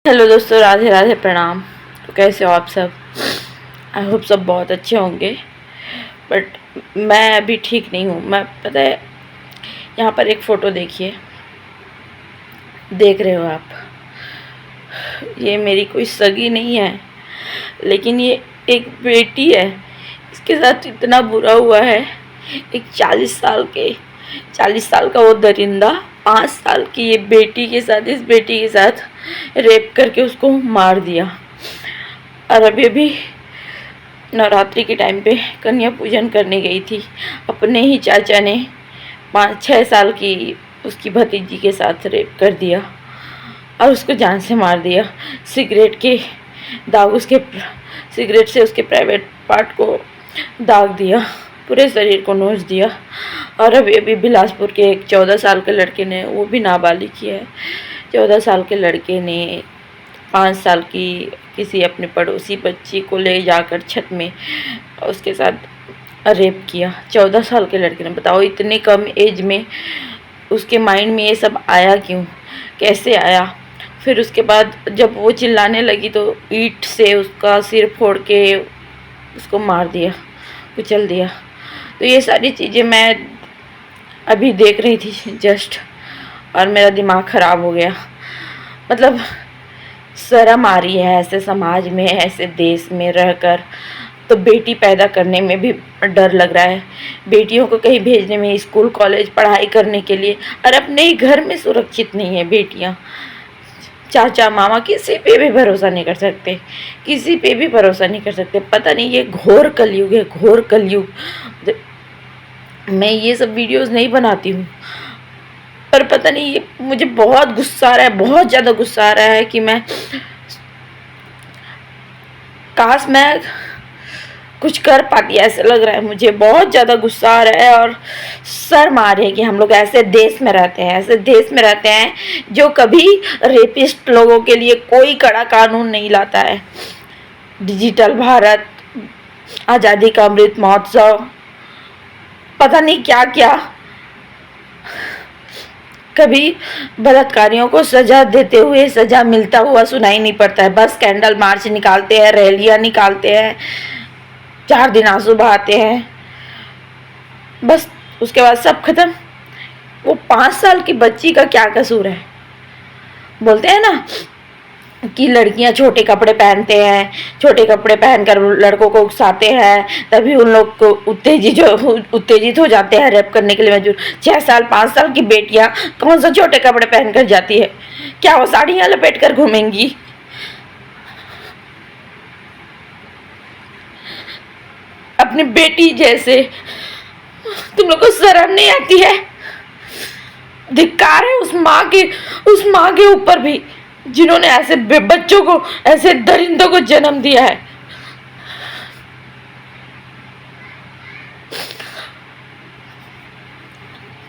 Hello दोस्तों, राधे राधे, प्रणाम। तो कैसे हो आप सब? आई होप सब बहुत अच्छे होंगे। बट मैं अभी ठीक नहीं हूँ। मैं पता है, यहाँ पर एक फ़ोटो देखिए, देख रहे हो आप? ये मेरी कोई सगी नहीं है, लेकिन ये एक बेटी है। इसके साथ इतना बुरा हुआ है। एक 40 साल का वो दरिंदा 5 साल की ये बेटी के साथ, इस बेटी के साथ रेप करके उसको मार दिया। और अभी अभी नवरात्रि के टाइम पे कन्या पूजन करने गई थी। अपने ही चाचा ने 5-6 साल की उसकी भतीजी के साथ रेप कर दिया और उसको जान से मार दिया। सिगरेट के दाग, उसके सिगरेट से उसके प्राइवेट पार्ट को दाग दिया, पूरे शरीर को नोच दिया। और अभी अभी बिलासपुर के एक 14 साल के लड़के ने, वो भी नाबालिग ही है, 14 साल के लड़के ने 5 साल की किसी अपने पड़ोसी बच्ची को ले जाकर छत में उसके साथ रेप किया। 14 साल के लड़के ने। बताओ, इतने कम एज में उसके माइंड में ये सब आया क्यों, कैसे आया? फिर उसके बाद जब वो चिल्लाने लगी तो ईंट से उसका सिर फोड़ के उसको मार दिया, कुचल दिया। तो ये सारी चीज़ें मैं अभी देख रही थी जस्ट, और मेरा दिमाग ख़राब हो गया। मतलब शर्म आ रही है ऐसे समाज में, ऐसे देश में रहकर। तो बेटी पैदा करने में भी डर लग रहा है, बेटियों को कहीं भेजने में, स्कूल कॉलेज पढ़ाई करने के लिए। और अपने ही घर में सुरक्षित नहीं है बेटियां। चाचा मामा किसी पे भी भरोसा नहीं कर सकते, किसी पे भी भरोसा नहीं कर सकते। पता नहीं, ये घोर कलयुग है, घोर कलयुग। मैं ये सब वीडियोस नहीं बनाती हूँ, पर पता नहीं, ये मुझे बहुत गुस्सा आ रहा है, बहुत ज़्यादा गुस्सा आ रहा है कि मैं, काश मैं कुछ कर पाती, ऐसे लग रहा है मुझे। बहुत ज़्यादा गुस्सा आ रहा है और शर्म आ रही है कि हम लोग ऐसे देश में रहते हैं, ऐसे देश में रहते हैं जो कभी रेपिस्ट लोगों के लिए कोई कड़ा कानून नहीं लाता है। डिजिटल भारत, आज़ादी का अमृत महोत्सव, पता नहीं क्या क्या, कभी बलात्कारियों को सजा देते हुए, सजा मिलता हुआ सुनाई नहीं पड़ता है। बस कैंडल मार्च निकालते हैं, रैलियां निकालते हैं, 4 दिन आंसू बहाते हैं, बस उसके बाद सब खत्म। वो 5 साल की बच्ची का क्या कसूर है? बोलते हैं ना कि लड़कियां छोटे कपड़े पहनते हैं, छोटे कपड़े पहनकर लड़कों को उकसाते हैं, तभी उन लोग को उत्तेजित हो जाते हैं रेप करने के लिए मजबूर। 6 साल 5 साल की बेटियां कौन सा छोटे कपड़े पहनकर जाती है? क्या वो साड़ियां लपेट कर घूमेंगी? अपनी बेटी जैसे तुम लोग को शर्म नहीं आती है? धिक्कार है उस माँ के ऊपर भी, जिन्होंने ऐसे बच्चों को, ऐसे दरिंदों को जन्म दिया है।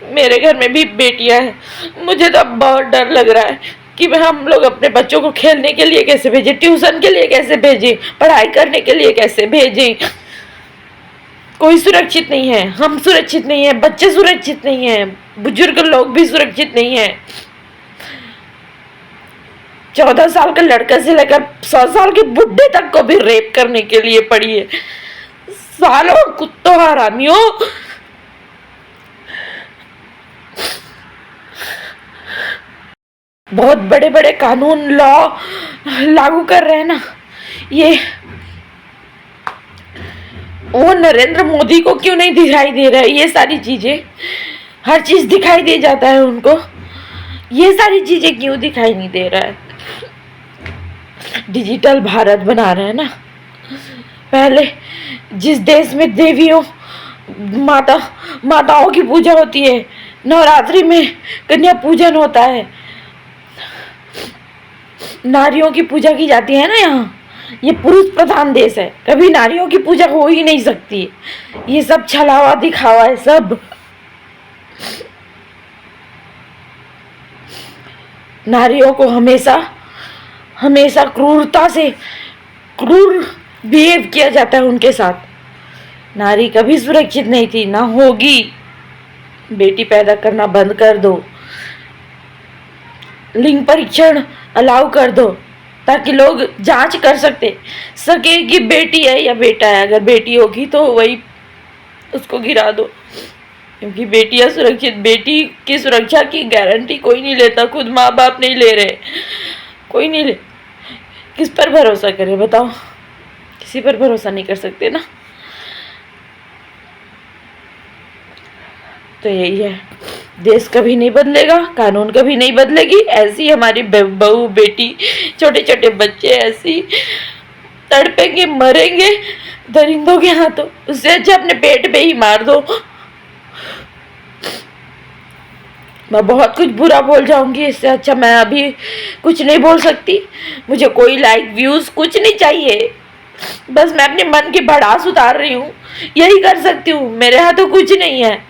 मेरे घर में भी बेटियां हैं। मुझे तो अब बहुत डर लग रहा है कि हम लोग अपने बच्चों को खेलने के लिए कैसे भेजें, ट्यूशन के लिए कैसे भेजें, पढ़ाई करने के लिए कैसे भेजें। कोई सुरक्षित नहीं है, हम सुरक्षित नहीं है, बच्चे सुरक्षित नहीं है, बुजुर्ग लोग भी सुरक्षित नहीं है। 14 साल के लड़के से लेकर 100 साल के बुढ़े तक को भी रेप करने के लिए पड़ी है। सालों कुत्तों, हरामियों। बहुत बड़े बड़े कानून, लॉ लागू कर रहे हैं ना। ये वो नरेंद्र मोदी को क्यों नहीं दिखाई दे रहा है? ये सारी चीजें, हर चीज दिखाई दे जाता है उनको, ये सारी चीजें क्यों दिखाई नहीं दे रहा है? डिजिटल भारत बना रहे हैं ना। पहले जिस देश में देवियों, माताओं की पूजा होती है, नवरात्रि में कन्या पूजन होता है, नारियों की पूजा की जाती है ना, यहाँ ये पुरुष प्रधान देश है, कभी नारियों की पूजा हो ही नहीं सकती। ये सब छलावा दिखावा है सब। नारियों को हमेशा हमेशा क्रूरता से, क्रूर बिहेव किया जाता है उनके साथ। नारी कभी सुरक्षित नहीं थी, ना होगी। बेटी पैदा करना बंद कर दो, लिंग परीक्षण अलाउ कर दो, ताकि लोग जांच कर सके कि बेटी है या बेटा है। अगर बेटी होगी तो वही उसको गिरा दो, क्योंकि बेटियां सुरक्षित, बेटी की सुरक्षा की गारंटी कोई नहीं लेता, खुद माँ बाप नहीं ले रहे, कोई नहीं ले। किस पर भरोसा करें बताओ, किसी पर भरोसा नहीं कर सकते ना। तो यही है, देश कभी नहीं बदलेगा, कानून कभी नहीं बदलेगी, ऐसी हमारी बहू बेटी छोटे छोटे बच्चे ऐसी तड़पेंगे मरेंगे दरिंदों के हाथों। उससे अच्छा अपने पेट पे ही मार दो। मैं बहुत कुछ बुरा बोल जाऊंगी, इससे अच्छा मैं अभी कुछ नहीं बोल सकती। मुझे कोई लाइक व्यूज कुछ नहीं चाहिए, बस मैं अपने मन की भड़ास उतार रही हूँ, यही कर सकती हूँ, मेरे हाथों कुछ नहीं है।